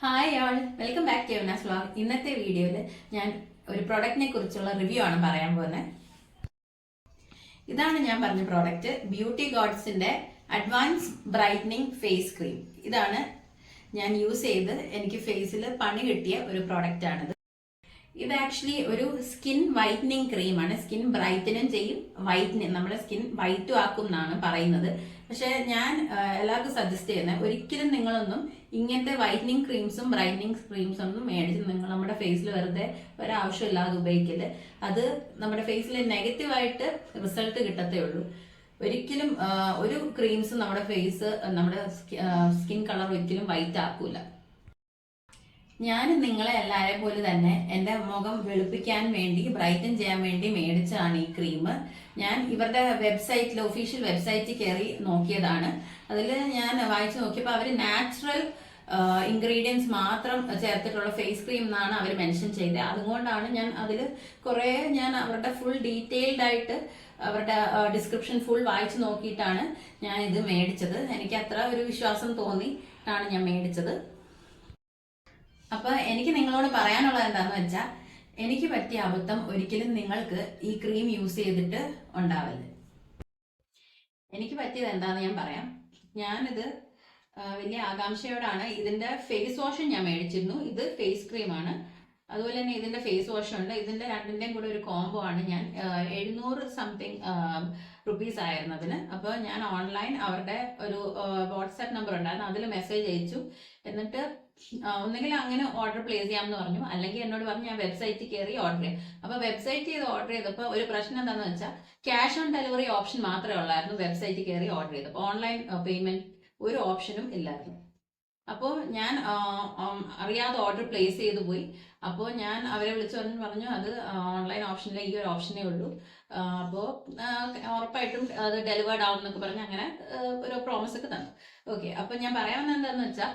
Hi all, welcome back to Yuvanas vlog. ഇന്നത്തെ വീഡിയോയിൽ ഞാൻ ഒരു പ്രൊഡക്റ്റിനെ കുറിച്ചുള്ള റിവ്യൂ ആണ് പറയാൻ പോകുന്നത്. ഇതാണ് ഞാൻ പറഞ്ഞ പ്രോഡക്റ്റ്, ബ്യൂട്ടി ഗോഡ്സിന്റെ അഡ്വാൻസ് ബ്രൈറ്റനിങ് ഫേസ് ക്രീം. ഇതാണ് ഞാൻ യൂസ് ചെയ്ത് എനിക്ക് ഫേസിൽ പണി കിട്ടിയ ഒരു പ്രോഡക്റ്റ് ആണിത്. ഇത് ആക്ച്വലി ഒരു സ്കിൻ വൈറ്റനിങ് ക്രീമാണ്. സ്കിൻ ബ്രൈറ്റനും ചെയ്യും, നമ്മുടെ സ്കിൻ വൈറ്റും ആക്കും എന്നാണ് പറയുന്നത്. പക്ഷെ ഞാൻ എല്ലാവർക്കും സജസ്റ്റ് ചെയ്യുന്നത്, ഒരിക്കലും നിങ്ങളൊന്നും ഇങ്ങനത്തെ വൈറ്റനിങ് ക്രീംസും ബ്രൈറ്റനിങ് ക്രീംസും ഒന്നും മേടിച്ച് നിങ്ങൾ നമ്മുടെ ഫേസിൽ വെറുതെ ഒരാവശ്യമില്ലാതെ ഉപയോഗിക്കല്. അത് നമ്മുടെ ഫേസിൽ നെഗറ്റീവായിട്ട് റിസൾട്ട് കിട്ടത്തേ ഉള്ളൂ. ഒരിക്കലും ഒരു ക്രീംസും നമ്മുടെ സ്കിൻ കളർ ഒരിക്കലും വൈറ്റ് ആക്കൂല. ഞാൻ നിങ്ങളെ എല്ലാവരെ പോലെ തന്നെ എൻ്റെ മുഖം വെളുപ്പിക്കാൻ വേണ്ടി, ബ്രൈറ്റൻ ചെയ്യാൻ വേണ്ടി മേടിച്ചതാണ് ഈ ക്രീം. ഞാൻ ഇവരുടെ വെബ്സൈറ്റിൽ, ഒഫീഷ്യൽ വെബ്സൈറ്റിൽ കയറി നോക്കിയതാണ്. അതിൽ ഞാൻ വായിച്ചു നോക്കിയപ്പോൾ അവർ നാച്ചുറൽ ഇൻഗ്രീഡിയൻസ് മാത്രം ചേർത്തിട്ടുള്ള ഫേസ് ക്രീം എന്നാണ് അവർ മെൻഷൻ ചെയ്തത്. അതുകൊണ്ടാണ് ഞാൻ അവരുടെ ഫുൾ ഡീറ്റെയിൽഡ് ആയിട്ട് അവരുടെ ഡിസ്ക്രിപ്ഷൻ ഫുൾ വായിച്ചു നോക്കിയിട്ടാണ് ഞാൻ ഇത് മേടിച്ചത്. എനിക്ക് അത്ര ഒരു വിശ്വാസം തോന്നിയിട്ടാണ് ഞാൻ മേടിച്ചത്. അപ്പൊ എനിക്ക് നിങ്ങളോട് പറയാനുള്ളത് എന്താന്ന് വെച്ചാൽ, എനിക്ക് പറ്റിയ അബദ്ധം ഒരിക്കലും നിങ്ങൾക്ക് ഈ ക്രീം യൂസ് ചെയ്തിട്ട് ഉണ്ടാവരുത്. എനിക്ക് പറ്റിയത് എന്താന്ന് ഞാൻ പറയാം. ഞാനിത് വലിയ ആകാംക്ഷയോടാണ്, ഇതിന്റെ ഫേസ് വാഷും ഞാൻ മേടിച്ചിരുന്നു. ഇത് ഫേസ് ക്രീമാണ്, അതുപോലെ തന്നെ ഇതിന്റെ ഫേസ് വാഷും ഉണ്ട്. ഇതിന്റെ രണ്ടിന്റെയും കൂടെ ഒരു കോംബോ ആണ്. ഞാൻ 700 സംതിങ് റുപ്പീസ് ആയിരുന്നു അതിന്. അപ്പോൾ ഞാൻ ഓൺലൈൻ അവരുടെ ഒരു വാട്സാപ്പ് നമ്പർ ഉണ്ടായിരുന്നു, അതിൽ മെസ്സേജ് അയച്ചു. എന്നിട്ട് ഒന്നെങ്കിൽ അങ്ങനെ ഓർഡർ പ്ലേസ് ചെയ്യാമെന്ന് പറഞ്ഞു, അല്ലെങ്കിൽ എന്നോട് പറഞ്ഞു ഞാൻ വെബ്സൈറ്റിൽ കയറി ഓർഡർ ചെയ്യാം. അപ്പൊ വെബ്സൈറ്റ് ചെയ്ത് ഓർഡർ ചെയ്തപ്പോൾ ഒരു പ്രശ്നം എന്താണെന്ന് വെച്ചാൽ, ക്യാഷ് ഓൺ ഡെലിവറി ഓപ്ഷൻ മാത്രമേ ഉള്ളായിരുന്നു വെബ്സൈറ്റിൽ കയറി ഓർഡർ ചെയ്തപ്പോൾ. ഓൺലൈൻ പേയ്മെന്റ് ഒരു ഓപ്ഷനും ഇല്ലായിരുന്നു. അപ്പോൾ ഞാൻ അറിയാതെ ഓർഡർ പ്ലേസ് ചെയ്തു പോയി. അപ്പോൾ ഞാൻ അവരെ വിളിച്ചു പറഞ്ഞു അത് ഓൺലൈൻ ഓപ്ഷനിൽ ഈ ഒരു ഓപ്ഷനേ ഉള്ളൂ, അപ്പോൾ ഉറപ്പായിട്ടും അത് ഡെലിവേർഡ് ആവും എന്നൊക്കെ പറഞ്ഞ് അങ്ങനെ ഒരു പ്രോമിസ് ഒക്കെ തന്നു. ഓക്കെ, അപ്പോൾ ഞാൻ പറയാവുന്നത് എന്താണെന്ന് വെച്ചാൽ,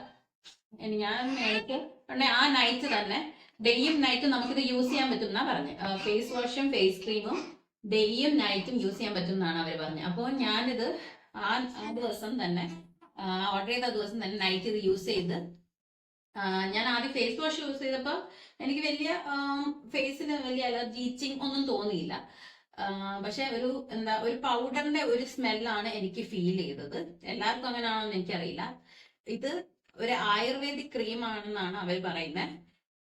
എനിക്ക് ആ നൈറ്റ് തന്നെ, ഡേയും നൈറ്റും നമുക്കിത് യൂസ് ചെയ്യാൻ പറ്റും എന്നാ പറഞ്ഞത്. ഫേസ് വാഷും ഫേസ് ക്രീമും ഡേയും നൈറ്റും യൂസ് ചെയ്യാൻ പറ്റും എന്നാണ് അവർ പറഞ്ഞത്. അപ്പോൾ ഞാനിത് ആ ദിവസം തന്നെ, ഓർഡർ ചെയ്ത ദിവസം തന്നെ നൈറ്റ് ഇത് യൂസ് ചെയ്ത്, ഞാൻ ആദ്യം ഫേസ് വാഷ് യൂസ് ചെയ്തപ്പോൾ എനിക്ക് ഫേസിന് വലിയ അലർജി, ഈച്ചിങ് ഒന്നും തോന്നിയില്ല. പക്ഷെ ഒരു പൗഡറിന്റെ ഒരു സ്മെല്ലാണ് എനിക്ക് ഫീൽ ചെയ്തത്. എല്ലാവർക്കും അങ്ങനെയാണെന്ന് എനിക്കറിയില്ല. ഇത് ഒരു ആയുർവേദിക് ക്രീം ആണെന്നാണ് അവർ പറയുന്നത്.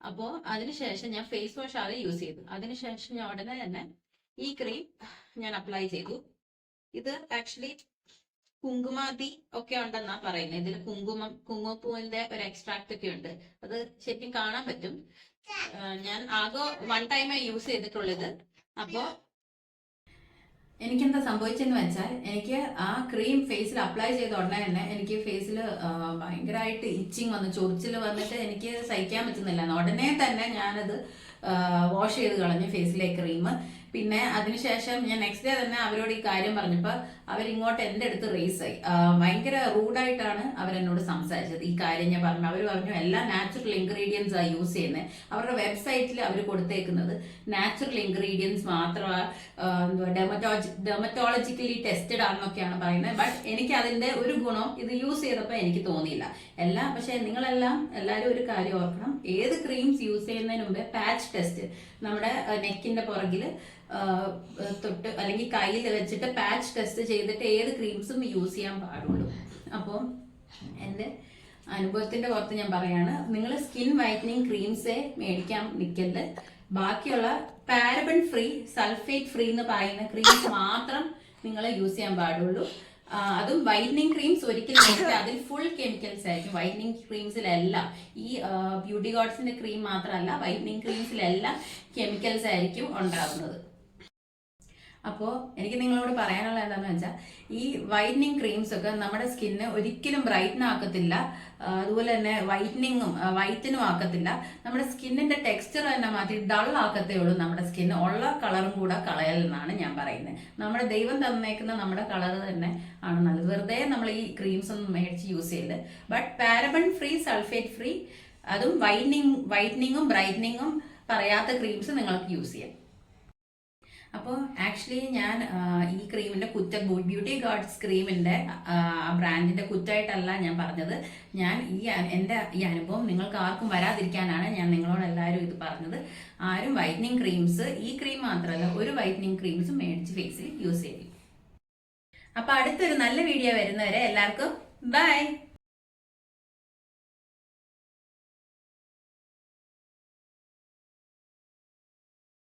അപ്പോൾ അതിനുശേഷം ഞാൻ ഫേസ് വാഷ് ആദ്യം യൂസ് ചെയ്തു. അതിനുശേഷം ഞാൻ ഉടനെ തന്നെ ഈ ക്രീം ഞാൻ അപ്ലൈ ചെയ്തു. ഇത് ആക്ച്വലി കുങ്കുമാതി ഒക്കെ ഉണ്ടെന്നാ പറയുന്നത്. ഇതിൽ കുങ്കുമപ്പൂവിന്റെ ഒരു എക്സ്ട്രാക്ട് ഒക്കെ ഉണ്ട്. അത് ശരിക്കും കാണാൻ പറ്റും. ഞാൻ ആകെ 1 ടൈമേ യൂസ് ചെയ്തിട്ടുള്ളത്. അപ്പോ എനിക്കെന്താ സംഭവിച്ചെന്ന് വെച്ചാൽ, എനിക്ക് ആ ക്രീം ഫേസിൽ അപ്ലൈ ചെയ്ത ഉടനെ തന്നെ എനിക്ക് ഫേസിൽ ഭയങ്കരമായിട്ട് ഇച്ചിങ് വന്നു, ചൊറിച്ചിൽ വന്നിട്ട് എനിക്ക് സഹിക്കാൻ പറ്റുന്നില്ല. ഉടനെ തന്നെ ഞാനത് വാഷ് ചെയ്ത് കളഞ്ഞു ഫേസിലെ ക്രീം. പിന്നെ അതിനുശേഷം ഞാൻ നെക്സ്റ്റ് ഡേ തന്നെ അവരോട് ഈ കാര്യം പറഞ്ഞപ്പോൾ അവരിങ്ങോട്ട് എൻ്റെ അടുത്ത് റേസ് ആയി. ഭയങ്കര റൂഡായിട്ടാണ് അവരെന്നോട് സംസാരിച്ചത്. ഈ കാര്യം ഞാൻ പറഞ്ഞു, അവർ പറഞ്ഞു എല്ലാ നാച്ചുറൽ ഇൻഗ്രീഡിയൻസ് ആണ് യൂസ് ചെയ്യുന്നത്. അവരുടെ വെബ്സൈറ്റിൽ അവർ കൊടുത്തേക്കുന്നത് നാച്ചുറൽ ഇൻഗ്രീഡിയൻസ് മാത്രമാണ്, ഡെർമറ്റോളജിക്കലി ടെസ്റ്റഡ് ആണെന്നൊക്കെയാണ് പറയുന്നത്. ബട്ട് എനിക്ക് അതിന്റെ ഒരു ഗുണം ഇത് യൂസ് ചെയ്തപ്പോൾ എനിക്ക് തോന്നിയില്ല. പക്ഷെ എല്ലാവരും ഒരു കാര്യം ഓർക്കണം, ഏത് ക്രീംസ് യൂസ് ചെയ്യുന്നതിന് മുമ്പ് പാച്ച് ടെസ്റ്റ്, നമ്മുടെ നെക്കിന്റെ പുറകിൽ തൊട്ട് അല്ലെങ്കിൽ കയ്യിൽ വെച്ചിട്ട് പാച്ച് ടെസ്റ്റ് ചെയ്തിട്ട് ഏത് ക്രീംസും യൂസ് ചെയ്യാൻ പാടുള്ളൂ. അപ്പോൾ എൻ്റെ അനുഭവത്തിന്റെ പുറത്ത് ഞാൻ പറയാണ്, നിങ്ങൾ സ്കിൻ വൈറ്റനിങ് ക്രീംസേ മേടിക്കാൻ നിൽക്കരുത്. ബാക്കിയുള്ള പാരബൻ ഫ്രീ, സൾഫേറ്റ് ഫ്രീ എന്ന് പറയുന്ന ക്രീംസ് മാത്രം നിങ്ങൾ യൂസ് ചെയ്യാൻ പാടുള്ളൂ. അതും വൈറ്റനിങ് ക്രീംസ് ഒരിക്കലും അതിൽ ഫുൾ കെമിക്കൽസ് ആയിരിക്കും. വൈറ്റനിങ് ക്രീംസിലെല്ലാം, ഈ ബ്യൂട്ടി ഗോഡ്സിന്റെ ക്രീം മാത്രമല്ല, വൈറ്റനിങ് ക്രീംസിലെല്ലാം കെമിക്കൽസ് ആയിരിക്കും ഉണ്ടാകുന്നത്. അപ്പോൾ എനിക്ക് നിങ്ങളോട് പറയാനുള്ള എന്താണെന്ന് വെച്ചാൽ, ഈ വൈറ്റനിങ് ക്രീംസ് ഒക്കെ നമ്മുടെ സ്കിന്ന് ഒരിക്കലും ബ്രൈറ്റൻ ആക്കത്തില്ല, അതുപോലെ തന്നെ വൈറ്റനും ആക്കത്തില്ല. നമ്മുടെ സ്കിന്നിന്റെ ടെക്സ്ചർ തന്നെ മാറ്റി ഡൾ ആക്കത്തേ ഉള്ളൂ. നമ്മുടെ സ്കിന്ന് ഉള്ള കളറും കൂടെ കളയലെന്നാണ് ഞാൻ പറയുന്നത്. നമ്മുടെ ദൈവം തന്നേക്കുന്ന നമ്മുടെ കളർ തന്നെ ആണ് നല്ലത്. വെറുതെ നമ്മൾ ഈ ക്രീംസ് ഒന്നും മേടിച്ച് യൂസ് ചെയ്യരുത്. But paraben free, sulphate free, അതും വൈറ്റനിങ്ങും ബ്രൈറ്റനിങ്ങും പറയാത്ത ക്രീംസ് നിങ്ങൾക്ക് യൂസ് ചെയ്യാം. അപ്പോൾ ആക്ച്വലി ഞാൻ ഈ ക്രീമിന്റെ ബ്യൂട്ടി ഗോഡ്സ് ക്രീമിന്റെ ബ്രാൻഡിന്റെ കുറ്റമായിട്ടല്ല ഞാൻ പറഞ്ഞത്. ഞാൻ എൻ്റെ ഈ അനുഭവം നിങ്ങൾക്ക് ആർക്കും വരാതിരിക്കാനാണ് ഞാൻ നിങ്ങളോട് എല്ലാവരും ഇത് പറഞ്ഞത്. ആരും വൈറ്റനിങ് ക്രീംസ്, ഈ ക്രീം മാത്രമല്ല ഒരു വൈറ്റനിങ് ക്രീംസ് മേടിച്ച് ഫേസിൽ യൂസ് ചെയ്യും. അപ്പൊ അടുത്തൊരു നല്ല വീഡിയോ വരുന്നവരെ എല്ലാവർക്കും ബൈ.